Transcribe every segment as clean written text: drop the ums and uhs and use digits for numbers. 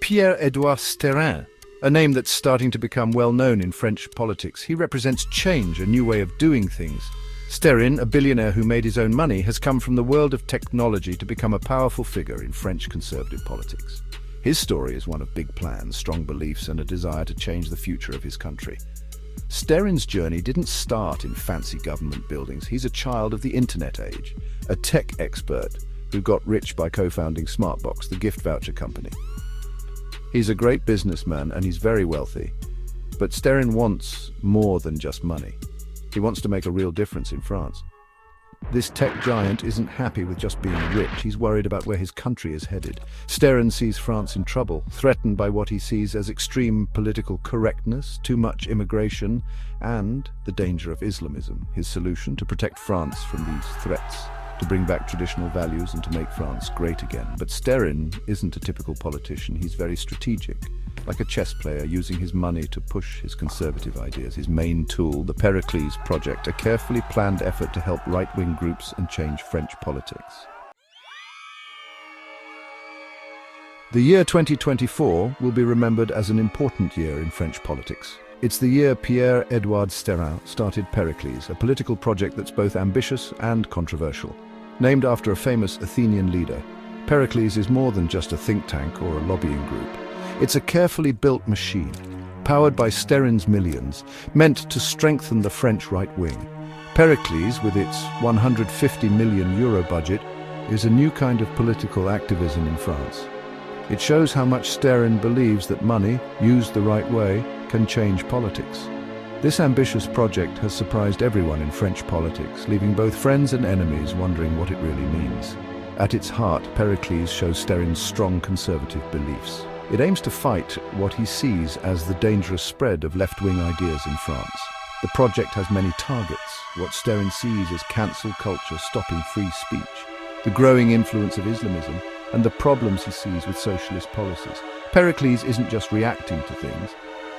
Pierre-Édouard Sterrin, a name that's starting to become well known in French politics. He represents change, a new way of doing things. Sterrin, a billionaire who made his own money, has come from the world of technology to become a powerful figure in French conservative politics. His story is one of big plans, strong beliefs, and a desire to change the future of his country. Sterin's journey didn't start in fancy government buildings. He's a child of the internet age, a tech expert who got rich by co-founding Smartbox, the gift voucher company. He's a great businessman and he's very wealthy, but Sterrin wants more than just money. He wants to make a real difference in France. This tech giant isn't happy with just being rich. He's worried about where his country is headed. Sterrin sees France in trouble, threatened by what he sees as extreme political correctness, too much immigration, and the danger of Islamism. His solution: to protect France from these threats, to bring back traditional values and to make France great again. But Sterrin isn't a typical politician. He's very strategic, like a chess player using his money to push his conservative ideas. His main tool, the Pericles Project, a carefully planned effort to help right-wing groups and change French politics. The year 2024 will be remembered as an important year in French politics. It's the year Pierre-Édouard Sterrin started Pericles, a political project that's both ambitious and controversial. Named after a famous Athenian leader, Pericles is more than just a think tank or a lobbying group. It's a carefully built machine, powered by Sterin's millions, meant to strengthen the French right wing. Pericles, with its €150 million budget, is a new kind of political activism in France. It shows how much Sterrin believes that money, used the right way, can change politics. This ambitious project has surprised everyone in French politics, leaving both friends and enemies wondering what it really means. At its heart, Pericles shows Sterin's strong conservative beliefs. It aims to fight what he sees as the dangerous spread of left-wing ideas in France. The project has many targets: what Sterrin sees as cancel culture stopping free speech, the growing influence of Islamism, and the problems he sees with socialist policies. Pericles isn't just reacting to things.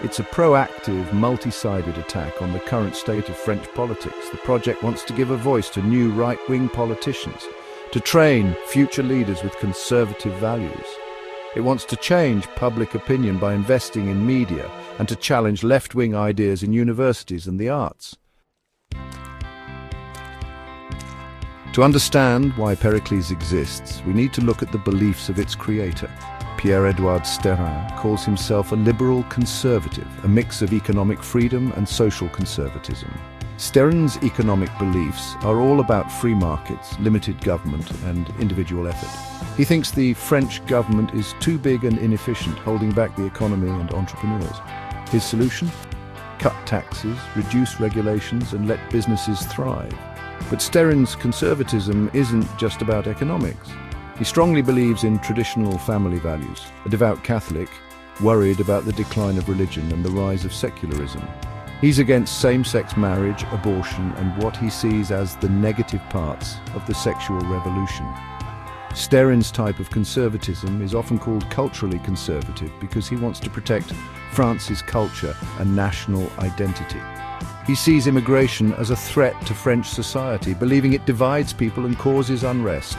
It's a proactive, multi-sided attack on the current state of French politics. The project wants to give a voice to new right-wing politicians, to train future leaders with conservative values. It wants to change public opinion by investing in media and to challenge left-wing ideas in universities and the arts. To understand why Pericles exists, we need to look at the beliefs of its creator. Pierre-Édouard Sterrin calls himself a liberal conservative, a mix of economic freedom and social conservatism. Sterin's economic beliefs are all about free markets, limited government, and individual effort. He thinks the French government is too big and inefficient, holding back the economy and entrepreneurs. His solution? Cut taxes, reduce regulations, and let businesses thrive. But Sterin's conservatism isn't just about economics. He strongly believes in traditional family values. A devout Catholic, worried about the decline of religion and the rise of secularism. He's against same-sex marriage, abortion, and what he sees as the negative parts of the sexual revolution. Sterin's type of conservatism is often called culturally conservative because he wants to protect France's culture and national identity. He sees immigration as a threat to French society, believing it divides people and causes unrest.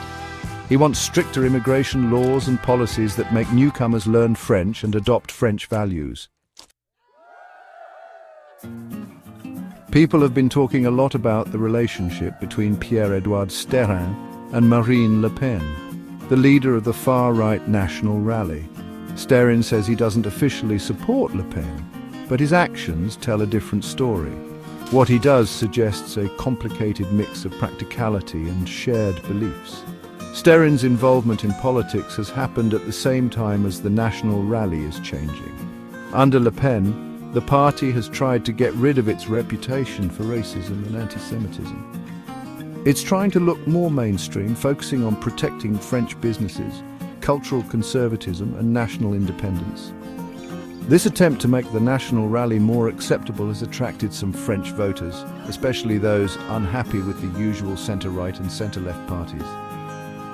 He wants stricter immigration laws and policies that make newcomers learn French and adopt French values. People have been talking a lot about the relationship between Pierre-Édouard Sterrin and Marine Le Pen, the leader of the far-right National Rally. Sterrin says he doesn't officially support Le Pen, but his actions tell a different story. What he does suggests a complicated mix of practicality and shared beliefs. Sterin's involvement in politics has happened at the same time as the National Rally is changing. Under Le Pen, the party has tried to get rid of its reputation for racism and anti-Semitism. It's trying to look more mainstream, focusing on protecting French businesses, cultural conservatism, and national independence. This attempt to make the National Rally more acceptable has attracted some French voters, especially those unhappy with the usual centre-right and centre-left parties.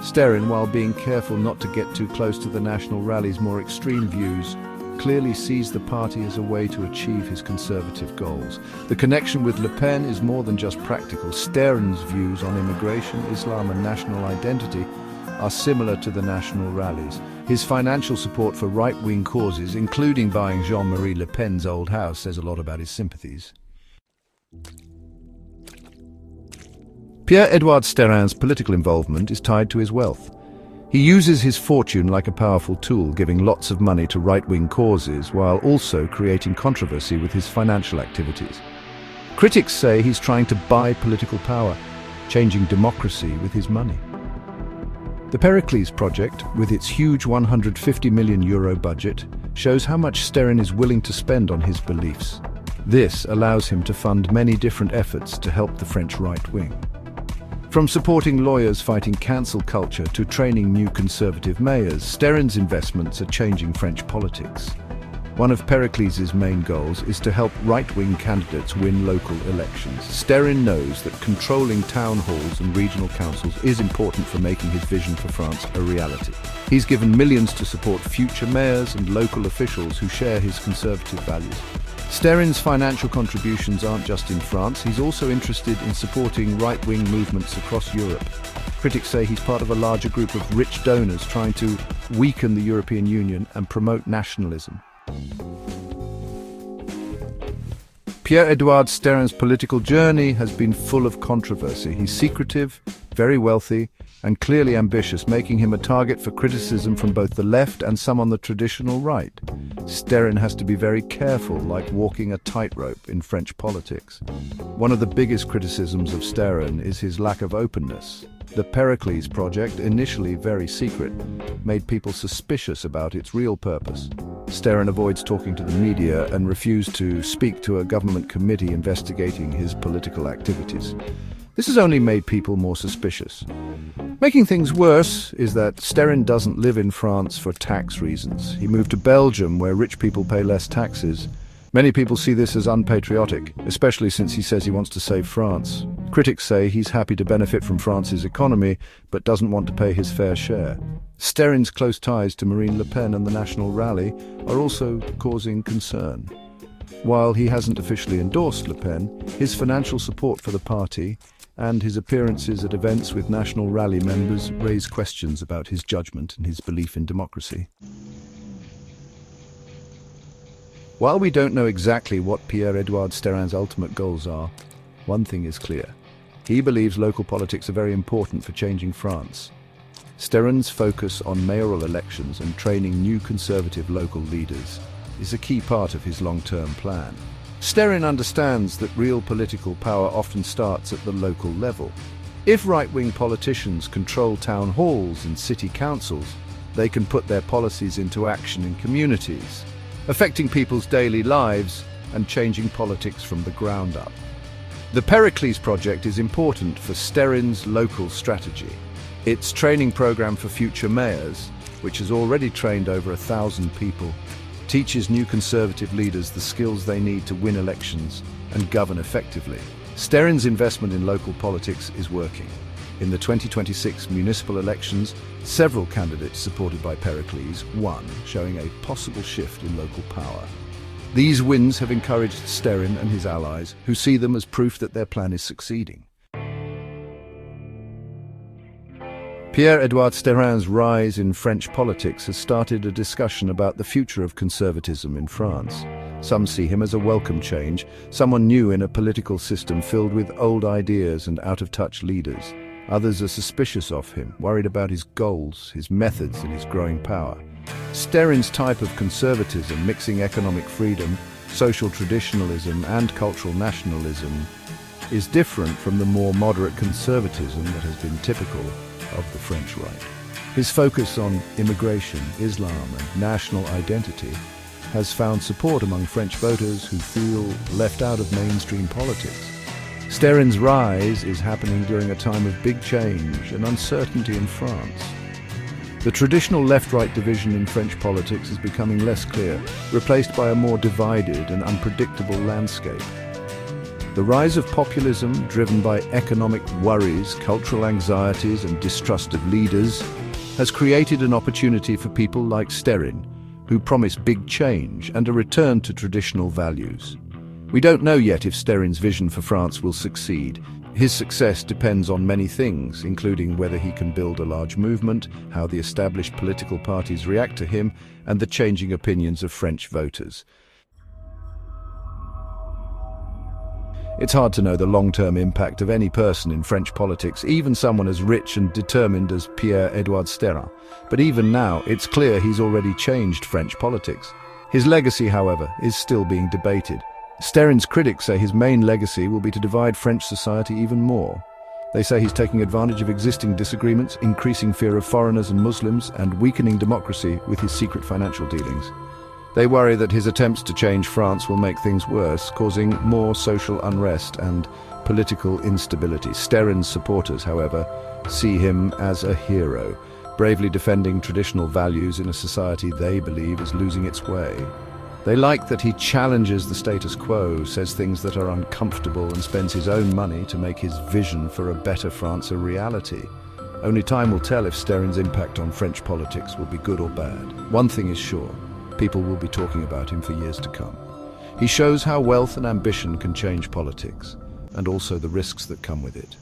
Sterrin, while being careful not to get too close to the National Rally's more extreme views, clearly sees the party as a way to achieve his conservative goals. The connection with Le Pen is more than just practical. Sterin's views on immigration, Islam and national identity are similar to the national rallies. His financial support for right-wing causes, including buying Jean-Marie Le Pen's old house, says a lot about his sympathies. Pierre-Edouard Sterin's political involvement is tied to his wealth. He uses his fortune like a powerful tool, giving lots of money to right-wing causes while also creating controversy with his financial activities. Critics say he's trying to buy political power, changing democracy with his money. The Pericles project, with its huge €150 million budget, shows how much Sterin is willing to spend on his beliefs. This allows him to fund many different efforts to help the French right wing. From supporting lawyers fighting cancel culture to training new conservative mayors, Sterin's investments are changing French politics. One of Pericles' main goals is to help right-wing candidates win local elections. Sterin knows that controlling town halls and regional councils is important for making his vision for France a reality. He's given millions to support future mayors and local officials who share his conservative values. Sterin's financial contributions aren't just in France, he's also interested in supporting right-wing movements across Europe. Critics say he's part of a larger group of rich donors trying to weaken the European Union and promote nationalism. Pierre-Edouard Sterin's political journey has been full of controversy. He's secretive, very wealthy, and clearly ambitious, making him a target for criticism from both the left and some on the traditional right. Sterin has to be very careful, like walking a tightrope in French politics. One of the biggest criticisms of Sterin is his lack of openness. The Pericles project, initially very secret, made people suspicious about its real purpose. Sterin avoids talking to the media and refused to speak to a government committee investigating his political activities. This has only made people more suspicious. Making things worse is that Sterin doesn't live in France for tax reasons. He moved to Belgium, where rich people pay less taxes. Many people see this as unpatriotic, especially since he says he wants to save France. Critics say he's happy to benefit from France's economy, but doesn't want to pay his fair share. Sterin's close ties to Marine Le Pen and the National Rally are also causing concern. While he hasn't officially endorsed Le Pen, his financial support for the party and his appearances at events with National Rally members raise questions about his judgment and his belief in democracy. While we don't know exactly what Pierre-Edouard Sterin's ultimate goals are, one thing is clear. He believes local politics are very important for changing France. Sterin's focus on mayoral elections and training new conservative local leaders is a key part of his long-term plan. Sterin understands that real political power often starts at the local level. If right-wing politicians control town halls and city councils, they can put their policies into action in communities, affecting people's daily lives and changing politics from the ground up. The Pericles project is important for Sterin's local strategy. Its training program for future mayors, which has already trained over 1,000 people, teaches new conservative leaders the skills they need to win elections and govern effectively. Sterin's investment in local politics is working. In the 2026 municipal elections, several candidates supported by Pericles won, showing a possible shift in local power. These wins have encouraged Sterin and his allies, who see them as proof that their plan is succeeding. Pierre-Edouard Sterin's rise in French politics has started a discussion about the future of conservatism in France. Some see him as a welcome change, someone new in a political system filled with old ideas and out-of-touch leaders. Others are suspicious of him, worried about his goals, his methods, and his growing power. Sterin's type of conservatism, mixing economic freedom, social traditionalism, and cultural nationalism, is different from the more moderate conservatism that has been typical of the French right. His focus on immigration, Islam, and national identity has found support among French voters who feel left out of mainstream politics. Sterin's rise is happening during a time of big change and uncertainty in France. The traditional left-right division in French politics is becoming less clear, replaced by a more divided and unpredictable landscape. The rise of populism, driven by economic worries, cultural anxieties, and distrust of leaders, has created an opportunity for people like Sterin, who promise big change and a return to traditional values. We don't know yet if Sterin's vision for France will succeed. His success depends on many things, including whether he can build a large movement, how the established political parties react to him, and the changing opinions of French voters. It's hard to know the long-term impact of any person in French politics, even someone as rich and determined as Pierre-Edouard Sterrin. But even now, it's clear he's already changed French politics. His legacy, however, is still being debated. Sterin's critics say his main legacy will be to divide French society even more. They say he's taking advantage of existing disagreements, increasing fear of foreigners and Muslims, and weakening democracy with his secret financial dealings. They worry that his attempts to change France will make things worse, causing more social unrest and political instability. Sterin's supporters, however, see him as a hero, bravely defending traditional values in a society they believe is losing its way. They like that he challenges the status quo, says things that are uncomfortable, and spends his own money to make his vision for a better France a reality. Only time will tell if Sterin's impact on French politics will be good or bad. One thing is sure. People will be talking about him for years to come. He shows how wealth and ambition can change politics, and also the risks that come with it.